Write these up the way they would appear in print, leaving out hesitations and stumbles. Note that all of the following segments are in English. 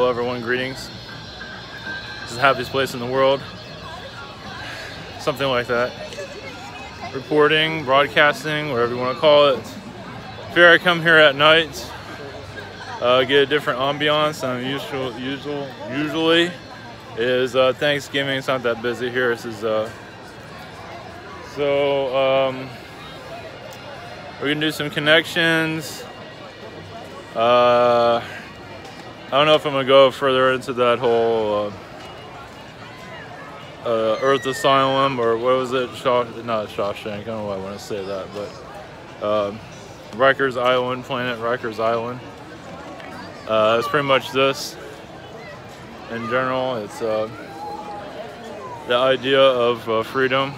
Hello everyone, greetings. This is the happiest place in the world. Something like that. Reporting, broadcasting, whatever you want to call it. Figure I come here at night, get a different ambiance than usually. It is Thanksgiving, it's not that busy here. This is we're gonna do some connections. I don't know if I'm gonna go further into that whole Earth Asylum, or what was it? Not Shawshank. I don't know why I want to say that, but Rikers Island, planet Rikers Island. It's pretty much this. In general, it's the idea of freedom.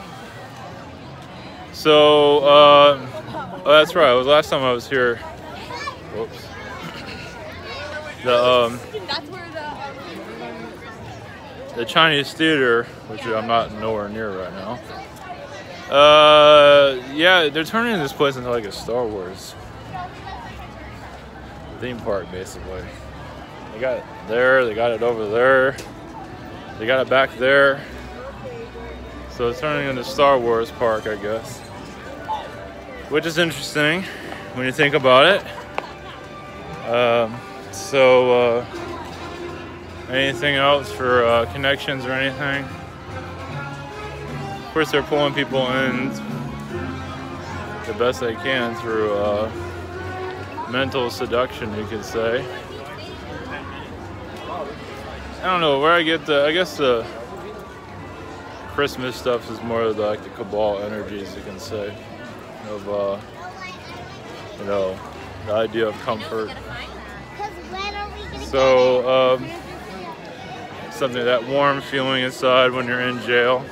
So, oh, that's right. It was last time I was here. Whoops. The Chinese theater, which I'm not nowhere near right now. Yeah, they're turning this place into like a Star Wars theme park, basically. They got it there, they got it over there, they got it back there. So it's turning into Star Wars park, I guess. Which is interesting when you think about it. Anything else for connections or anything? Of course, they're pulling people in the best they can through mental seduction, you could say. I don't know where I get I guess the Christmas stuff is more of like the cabal energies, you can say, of you know, the idea of comfort. So something, that warm feeling inside when you're in jail,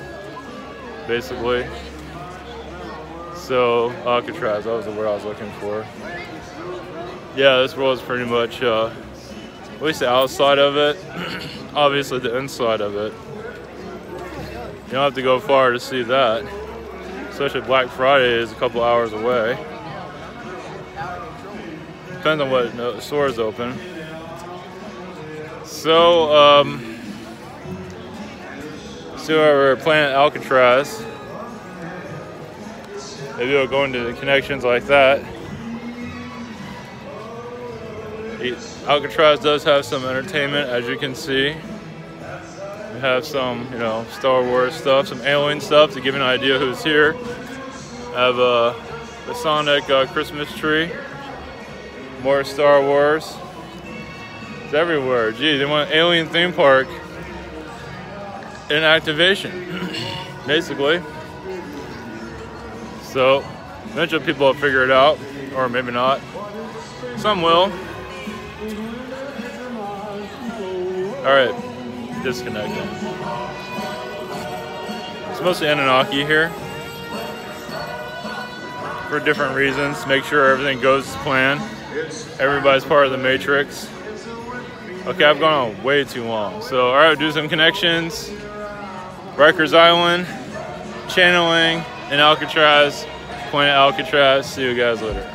basically. So Alcatraz, that was the word I was looking for. Yeah, this world is pretty much at least the outside of it. Obviously the inside of it. You don't have to go far to see that. Especially Black Friday is a couple hours away. Depends on what store's open. So, we're playing Alcatraz. Maybe we'll go into the connections like that. Alcatraz does have some entertainment, as you can see. We have some, you know, Star Wars stuff, some alien stuff to give you an idea who's here. I have the Sonic Christmas tree. More Star Wars. It's everywhere. Gee, they want an alien theme park in activation, basically. So, eventually people will figure it out, or maybe not. Some will. Alright, disconnecting. It's mostly Anunnaki here. For different reasons. Make sure everything goes as planned. Everybody's part of the Matrix. Okay, I've gone on way too long. So, alright, do some connections. Rikers Island, channeling in Alcatraz, point at Alcatraz. See you guys later.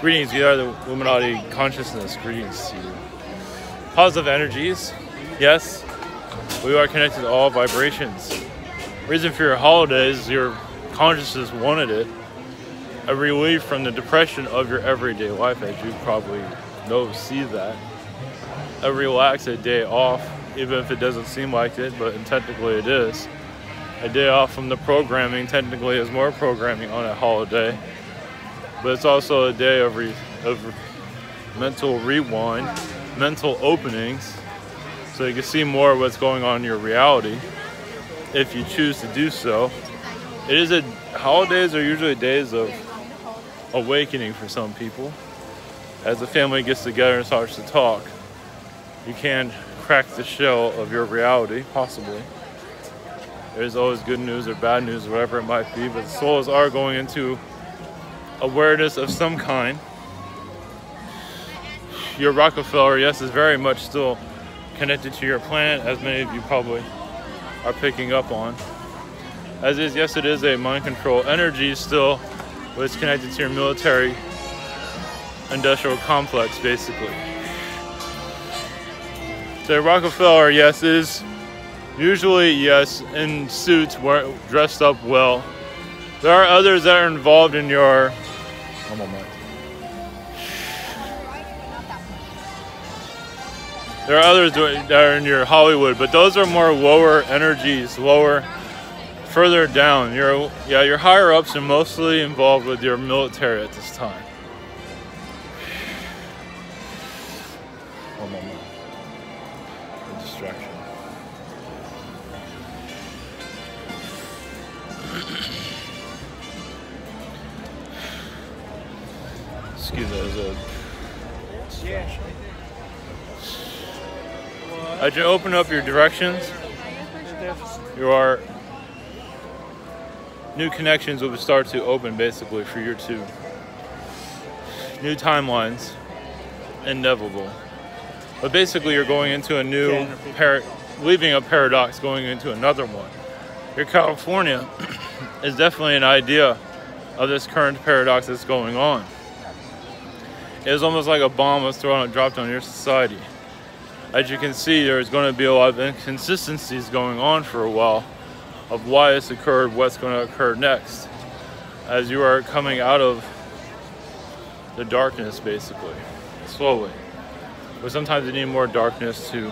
Greetings, we are the Illuminati consciousness. Greetings to you. Positive energies. Yes, we are connected to all vibrations. Reason for your holidays, your consciousness wanted it. A relief from the depression of your everyday life, as you probably know, see that. A relax, a day off, even if it doesn't seem like it, but technically it is. A day off from the programming technically is more programming on a holiday. But it's also a day of mental rewind, mental openings, so you can see more of what's going on in your reality, if you choose to do so. Holidays are usually days of awakening for some people. As the family gets together and starts to talk, you can crack the shell of your reality, possibly. There's always good news or bad news, or whatever it might be, but the souls are going into awareness of some kind. Your Rockefeller, yes, is very much still connected to your planet, as many of you probably are picking up on. As is, yes, it is a mind control energy still, but it's connected to your military industrial complex, basically. So Rockefeller, yes, is usually, yes, in suits, dressed up well. There are others that are involved in your... One moment. There are others that are in your Hollywood, but those are more lower energies, further down. Your higher ups are mostly involved with your military at this time. One moment. A distraction. Excuse me, there's a distraction. As you open up your directions, your new connections will start to open, basically, for your two. New timelines, inevitable. But basically, you're going into a new, leaving a paradox, going into another one. Your California is definitely an idea of this current paradox that's going on. It was almost like a bomb was thrown and dropped on your society. As you can see, there's going to be a lot of inconsistencies going on for a while of why this occurred, what's going to occur next, as you are coming out of the darkness, basically, slowly. But sometimes you need more darkness to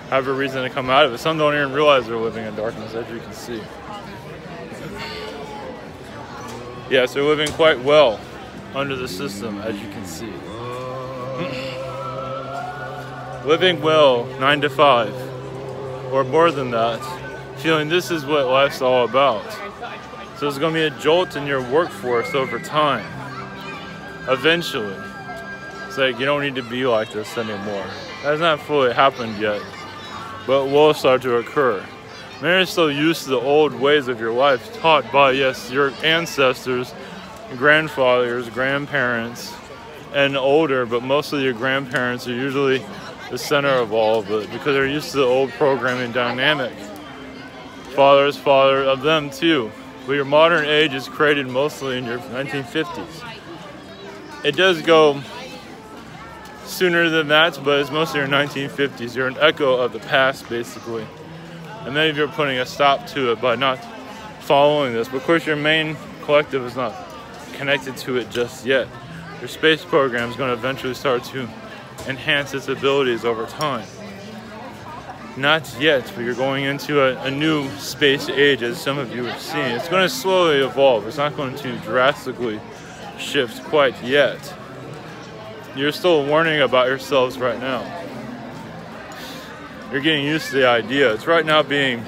have a reason to come out of it. Some don't even realize they're living in darkness, as you can see. Yes, they're living quite well under the system, as you can see. Living well, 9 to 5, or more than that, feeling this is what life's all about. So there's going to be a jolt in your workforce over time. Eventually. It's like, you don't need to be like this anymore. That has not fully happened yet, but it will start to occur. Many are still used to the old ways of your life, taught by, yes, your ancestors, grandfathers, grandparents, and older, but mostly your grandparents are usually the center of all of it, because they're used to the old programming dynamic. Fathers, father of them too. But your modern age is created mostly in your 1950s. It does go sooner than that, but it's mostly your 1950s. You're an echo of the past, basically. And many of you are putting a stop to it by not following this. But of course, your main collective is not connected to it just yet. Your space program is going to eventually start to enhance its abilities over time. Not yet, but you're going into a new space age, as some of you are seeing. It's going to slowly evolve. It's not going to drastically shift quite yet. You're still learning about yourselves right now. You're getting used to the idea. It's right now being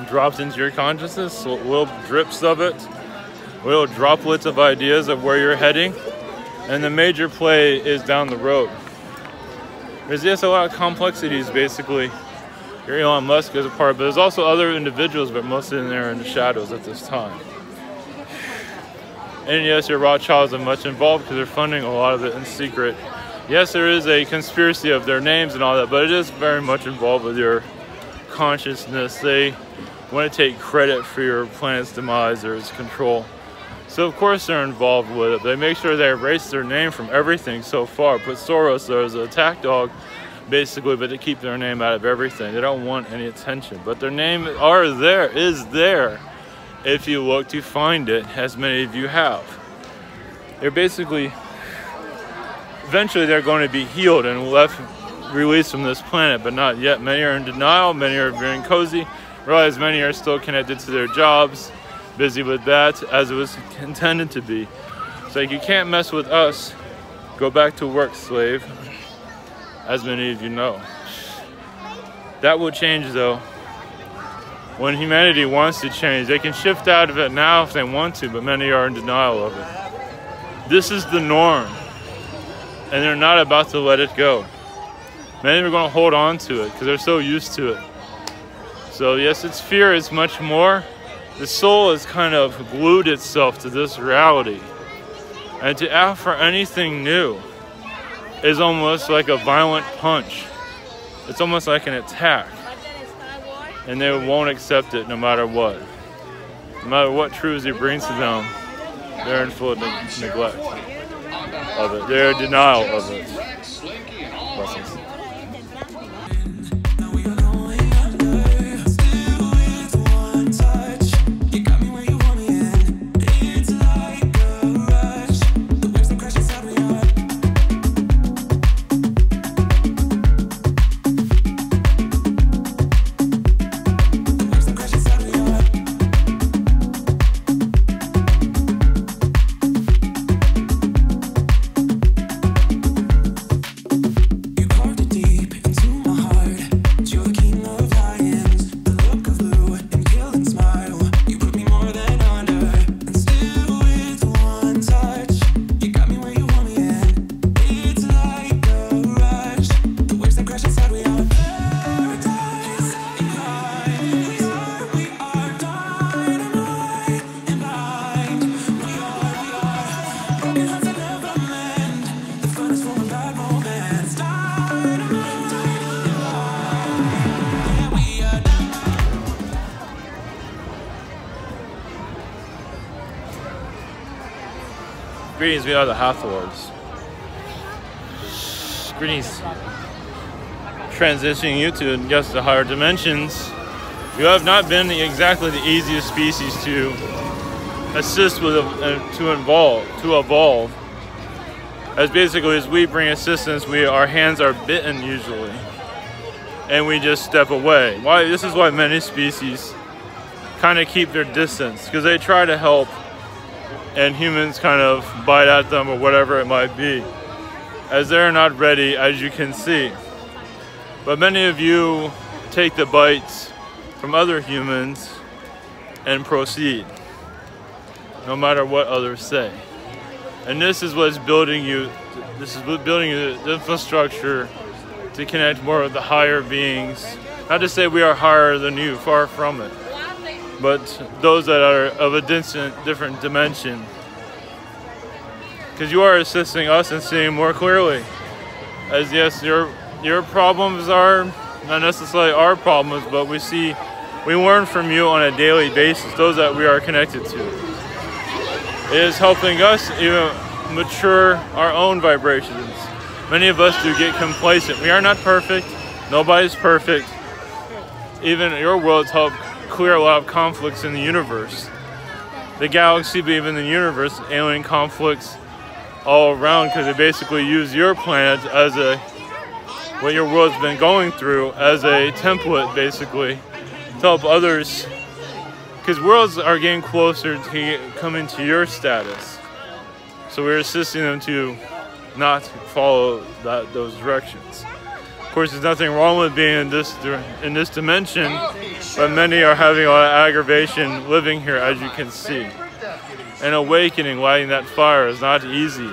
dropped into your consciousness, little drips of it, little droplets of ideas of where you're heading. And the major play is down the road. There's just a lot of complexities, basically. Your Elon Musk is a part, but there's also other individuals, but mostly in there in the shadows at this time. And yes, your Rothschilds are much involved because they're funding a lot of it in secret. Yes, there is a conspiracy of their names and all that, but it is very much involved with your consciousness. They want to take credit for your planet's demise or its control. So of course they're involved with it. They make sure they erase their name from everything so far. Put Soros there as an attack dog, basically, but to keep their name out of everything. They don't want any attention. But their name is there if you look to find it, as many of you have. They're basically, eventually they're going to be healed and released from this planet, but not yet. Many are in denial, many are being cozy. Realize many are still connected to their jobs, busy with that as it was intended to be. It's like, you can't mess with us. Go back to work, slave, as many of you know. That will change though. When humanity wants to change, they can shift out of it now if they want to, but many are in denial of it. This is the norm, and they're not about to let it go. Many are going to hold on to it because they're so used to it. So yes, it's fear, it's much more. The soul has kind of glued itself to this reality. And to ask for anything new is almost like a violent punch. It's almost like an attack. And they won't accept it no matter what. No matter what truths he brings to them, they're in full neglect of it. They're in denial of it. Blessings. Greetings, we are the Hathors. Greetings. Transitioning you to, yes, the higher dimensions. You have not been exactly the easiest species to assist with, to evolve. As basically as we bring assistance, our hands are bitten usually, and we just step away. This is why many species kind of keep their distance, because they try to help, and humans kind of bite at them or whatever it might be, as they're not ready, as you can see. But many of you take the bites from other humans and proceed, no matter what others say. And this is what's building you, the infrastructure to connect more with the higher beings. Not to say we are higher than you, far from it, but those that are of a different dimension. Because you are assisting us and seeing more clearly. As yes, your problems are not necessarily our problems, but we learn from you on a daily basis, those that we are connected to. It is helping us even mature our own vibrations. Many of us do get complacent. We are not perfect. Nobody's perfect. Even your world's helped clear a lot of conflicts in the universe. The galaxy, but even the universe, alien conflicts all around, because they basically use your planet as what your world's been going through as a template, basically, to help others, because worlds are getting closer to coming to your status. So we're assisting them to not follow those directions. Of course, there's nothing wrong with being in this dimension, but many are having a lot of aggravation living here, as you can see. And awakening, lighting that fire is not easy,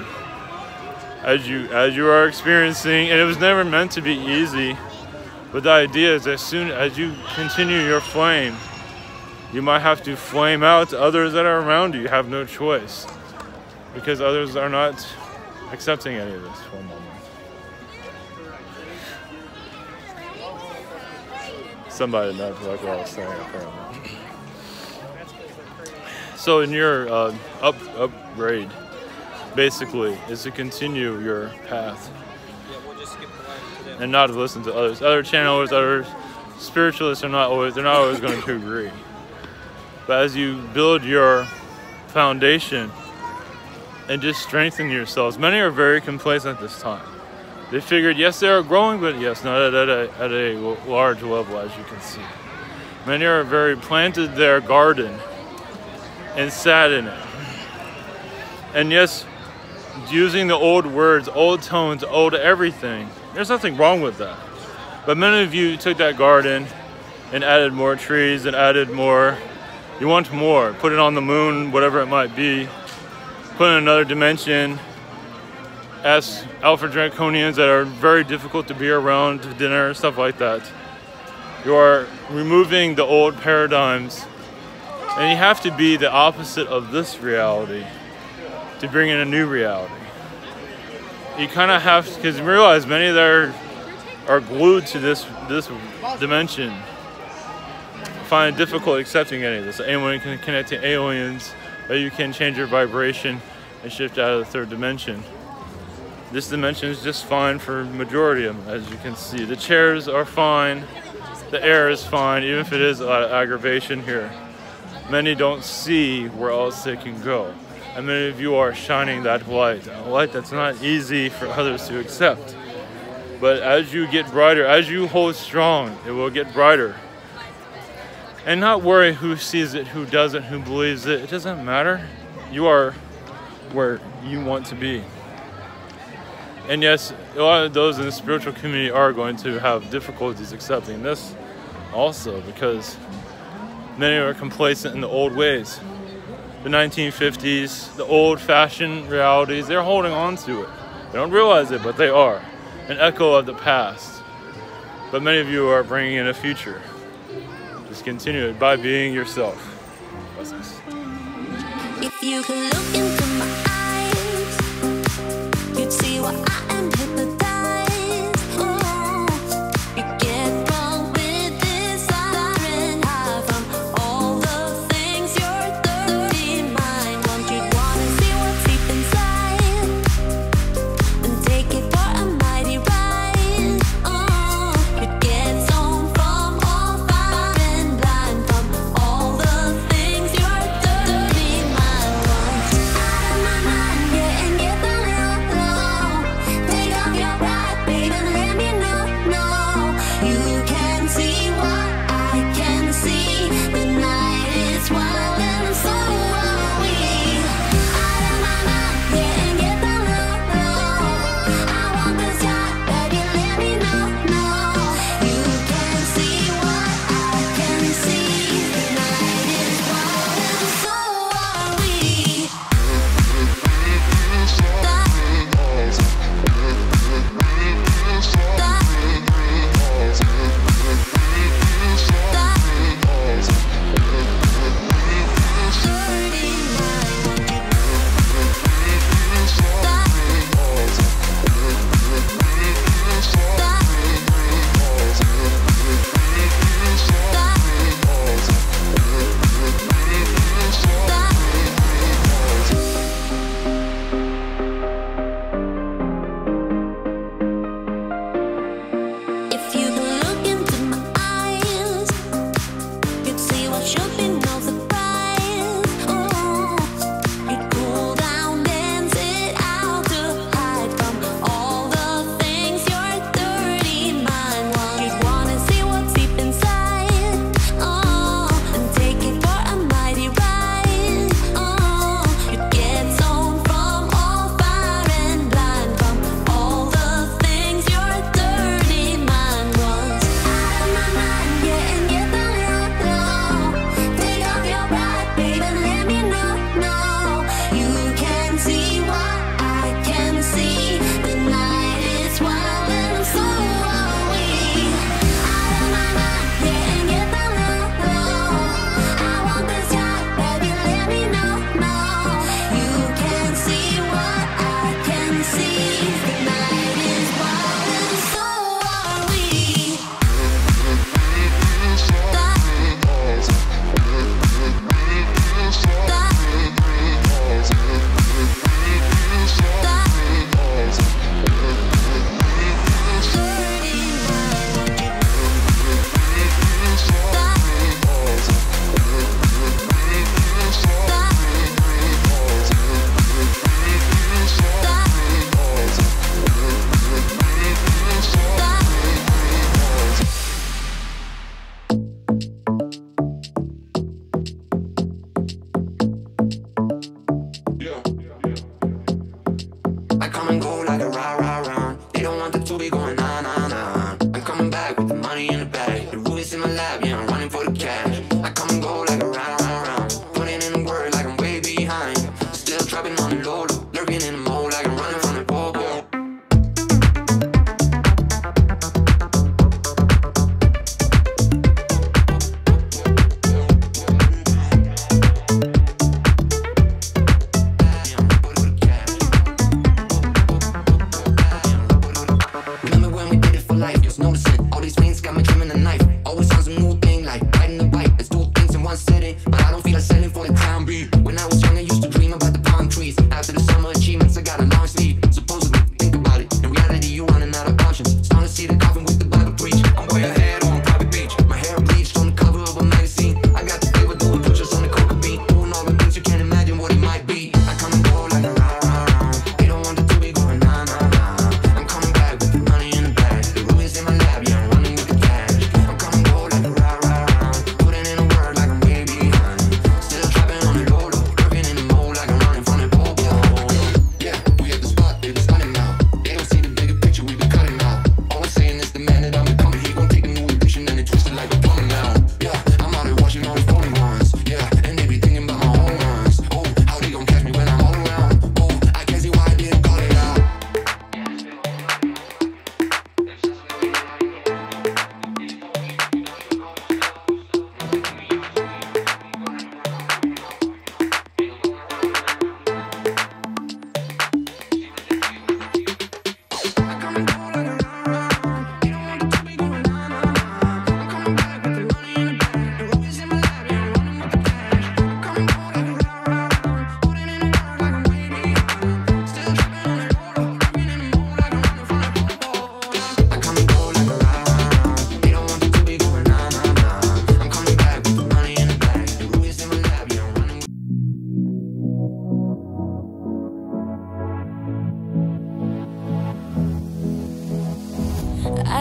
as you are experiencing, and it was never meant to be easy. But the idea is, as soon as you continue your flame, you might have to flame out to others that are around you. You have no choice, because others are not accepting any of this for a moment. Somebody did not like what I was saying, apparently. So in your upgrade, basically, is to continue your path. Yeah, we'll just skip the line today. And not to listen to others. Other channelers, other spiritualists they're not always going to agree. But as you build your foundation and just strengthen yourselves, many are very complacent at this time. They figured, yes, they are growing, but yes, not at a large level, as you can see. Many are very planted their garden and sat in it. And yes, using the old words, old tones, old everything, there's nothing wrong with that. But many of you took that garden and added more trees and added more. You want more. Put it on the moon, whatever it might be. Put in another dimension. Ask Alpha Draconians that are very difficult to be around to dinner, stuff like that. You are removing the old paradigms. And you have to be the opposite of this reality to bring in a new reality. You kind of have to, because you realize many that are glued to this dimension find it difficult accepting any of this. Anyone can connect to aliens, or you can change your vibration and shift out of the third dimension. This dimension is just fine for majority of them, as you can see. The chairs are fine, the air is fine, even if it is a lot of aggravation here. Many don't see where else they can go. And many of you are shining that light, a light that's not easy for others to accept. But as you get brighter, as you hold strong, it will get brighter. And not worry who sees it, who doesn't, who believes it. It doesn't matter. You are where you want to be. And yes, a lot of those in the spiritual community are going to have difficulties accepting this also, because many are complacent in the old ways. The 1950s, the old-fashioned realities, they're holding on to it. They don't realize it, but they are. An echo of the past. But many of you are bringing in a future. Just continue it by being yourself. Blessings. If you could look into my eyes, you'd see what I am hypnotized. Oh, you get wrong with this siren high from all the things your dirty mind wants. You'd wanna see what's deep inside and take it for a mighty ride. Oh, you'd get zoned from all fire and blind from all the things your dirty mind wants.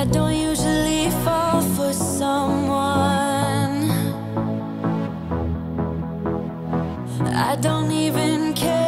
I don't usually fall for someone. I don't even care.